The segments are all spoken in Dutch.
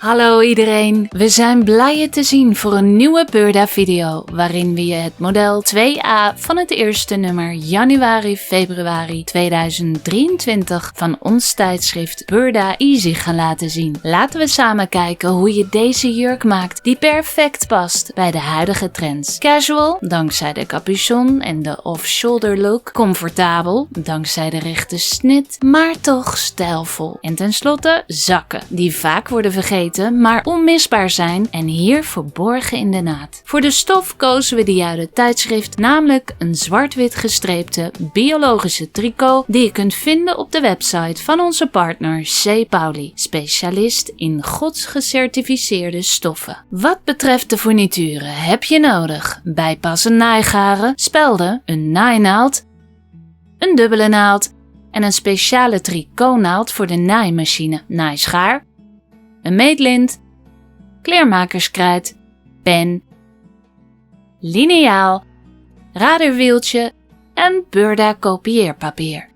Hallo iedereen, we zijn blij je te zien voor een nieuwe Burda video waarin we je het model 2A van het eerste nummer januari-februari 2023 van ons tijdschrift Burda Easy gaan laten zien. Laten we samen kijken hoe je deze jurk maakt die perfect past bij de huidige trends. Casual, dankzij de capuchon en de off-shoulder look. Comfortabel, dankzij de rechte snit, maar toch stijlvol. En tenslotte zakken, die vaak worden vergeten, maar onmisbaar zijn en hier verborgen in de naad. Voor de stof kozen we die uit het tijdschrift, namelijk een zwart-wit gestreepte biologische tricot die je kunt vinden op de website van onze partner C. Pauli, specialist in Gods gecertificeerde stoffen. Wat betreft de fournituren heb je nodig bijpassende naaigaren, spelden, een naainaald, een dubbele naald en een speciale tricotnaald voor de naaimachine, naaischaar, een meetlint, kleermakerskrijt, pen, liniaal, raderwieltje en Burda kopieerpapier.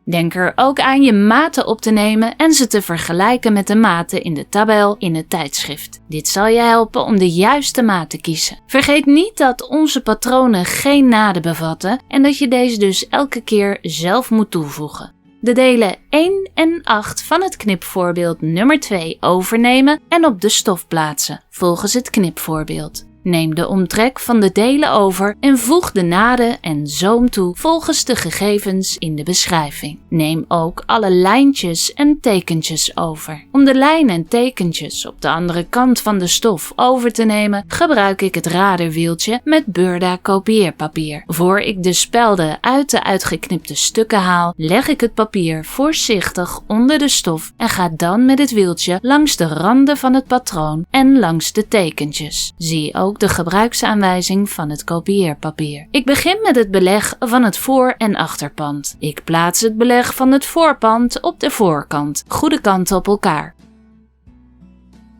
Denk er ook aan je maten op te nemen en ze te vergelijken met de maten in de tabel in het tijdschrift. Dit zal je helpen om de juiste maat te kiezen. Vergeet niet dat onze patronen geen naden bevatten en dat je deze dus elke keer zelf moet toevoegen. De delen 1 en 8 van het knipvoorbeeld nummer 2 overnemen en op de stof plaatsen, volgens het knipvoorbeeld. Neem de omtrek van de delen over en voeg de naden en zoom toe volgens de gegevens in de beschrijving. Neem ook alle lijntjes en tekentjes over. Om de lijnen en tekentjes op de andere kant van de stof over te nemen, gebruik ik het raderwieltje met Burda kopieerpapier. Voor ik de spelden uit de uitgeknipte stukken haal, leg ik het papier voorzichtig onder de stof en ga dan met het wieltje langs de randen van het patroon en langs de tekentjes. Zie ook de gebruiksaanwijzing van het kopieerpapier. Ik begin met het beleg van het voor- en achterpand. Ik plaats het beleg van het voorpand op de voorkant, goede kanten op elkaar.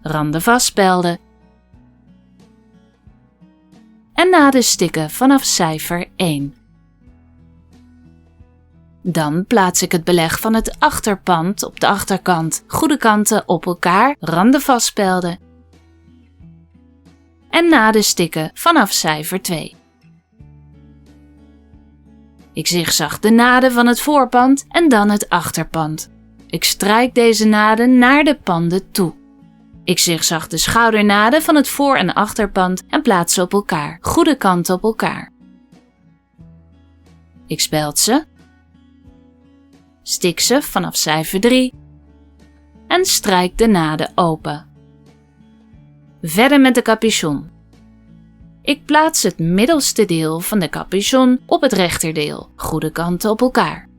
Randen vastspelden. En naden stikken vanaf cijfer 1. Dan plaats ik het beleg van het achterpand op de achterkant, goede kanten op elkaar, randen vastspelden. En naden stikken vanaf cijfer 2. Ik zigzag de naden van het voorpand en dan het achterpand. Ik strijk deze naden naar de panden toe. Ik zigzag de schoudernaden van het voor- en achterpand en plaats ze op elkaar, goede kanten op elkaar. Ik speld ze, stik ze vanaf cijfer 3 en strijk de naden open. Verder met de capuchon. Ik plaats het middelste deel van de capuchon op het rechterdeel, goede kanten op elkaar.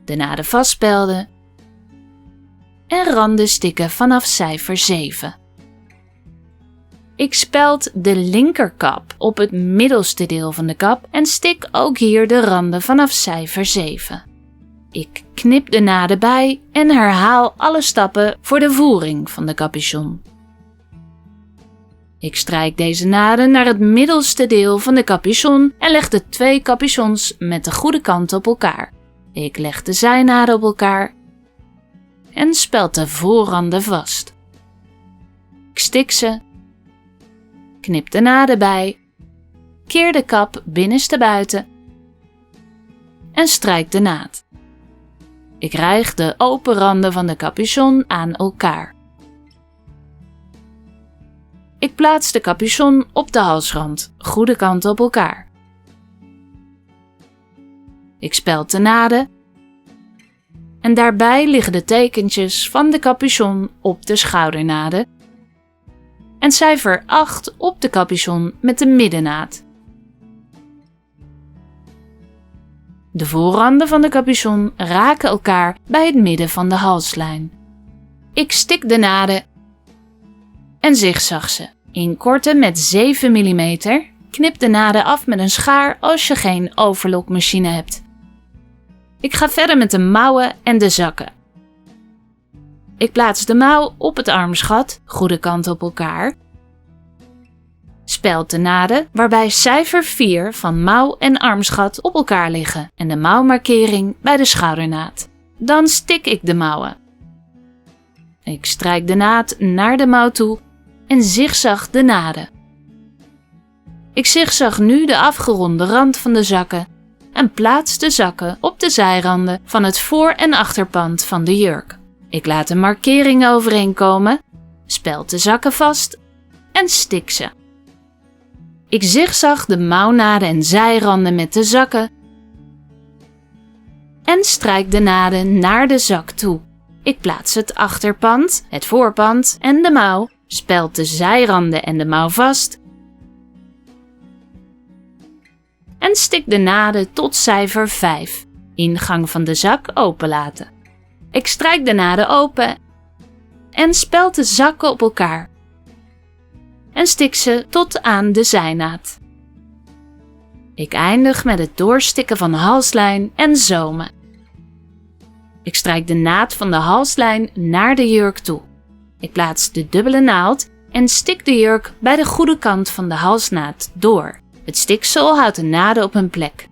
De naden vastspelden en randen stikken vanaf cijfer 7. Ik speld de linkerkap op het middelste deel van de kap en stik ook hier de randen vanaf cijfer 7. Ik knip de naden bij en herhaal alle stappen voor de voering van de capuchon. Ik strijk deze naden naar het middelste deel van de capuchon en leg de 2 capuchons met de goede kanten op elkaar. Ik leg de zijnaden op elkaar en speld de voorranden vast. Ik stik ze, knip de naden bij, keer de kap binnenstebuiten en strijk de naad. Ik rijg de open randen van de capuchon aan elkaar. Ik plaats de capuchon op de halsrand, goede kanten op elkaar. Ik speld de naden en daarbij liggen de tekentjes van de capuchon op de schoudernaden en cijfer 8 op de capuchon met de middennaad. De voorranden van de capuchon raken elkaar bij het midden van de halslijn. Ik stik de naden en zigzag ze. Inkorten met 7 mm. Knip de naden af met een schaar als je geen overlokmachine hebt. Ik ga verder met de mouwen en de zakken. Ik plaats de mouw op het armsgat, goede kanten op elkaar. Speld de naden waarbij cijfer 4 van mouw en armsgat op elkaar liggen en de mouwmarkering bij de schoudernaad. Dan stik ik de mouwen. Ik strijk de naad naar de mouw toe en zigzag de naden. Ik zigzag nu de afgeronde rand van de zakken en plaats de zakken op de zijranden van het voor- en achterpand van de jurk. Ik laat een markering overheen komen, speld de zakken vast en stik ze. Ik zigzag de mouwnaden en zijranden met de zakken en strijk de naden naar de zak toe. Ik plaats het achterpand, het voorpand en de mouw, speld de zijranden en de mouw vast en stik de naden tot cijfer 5, ingang van de zak openlaten. Ik strijk de naden open en speld de zakken op elkaar en stik ze tot aan de zijnaad. Ik eindig met het doorstikken van de halslijn en zomen. Ik strijk de naad van de halslijn naar de jurk toe. Ik plaats de dubbele naald en stik de jurk bij de goede kant van de halsnaad door. Het stiksel houdt de naden op hun plek.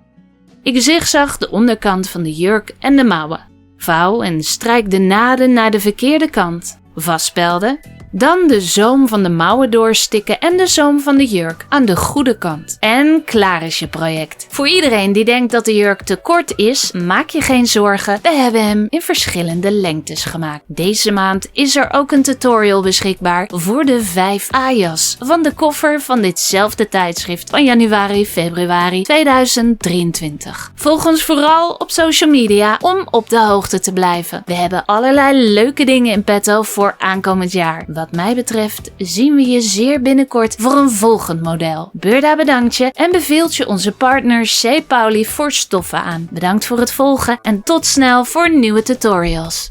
Ik zigzag de onderkant van de jurk en de mouwen. Vouw en strijk de naden naar de verkeerde kant. Vastspelden. Dan de zoom van de mouwen doorstikken en de zoom van de jurk aan de goede kant. En klaar is je project. Voor iedereen die denkt dat de jurk te kort is, maak je geen zorgen. We hebben hem in verschillende lengtes gemaakt. Deze maand is er ook een tutorial beschikbaar voor de 5 ajas van de koffer van ditzelfde tijdschrift van januari-februari 2023. Volg ons vooral op social media om op de hoogte te blijven. We hebben allerlei leuke dingen in petto voor aankomend jaar. Wat mij betreft zien we je zeer binnenkort voor een volgend model. Burda bedankt je en beveelt je onze partner C. Pauli voor stoffen aan. Bedankt voor het volgen en tot snel voor nieuwe tutorials.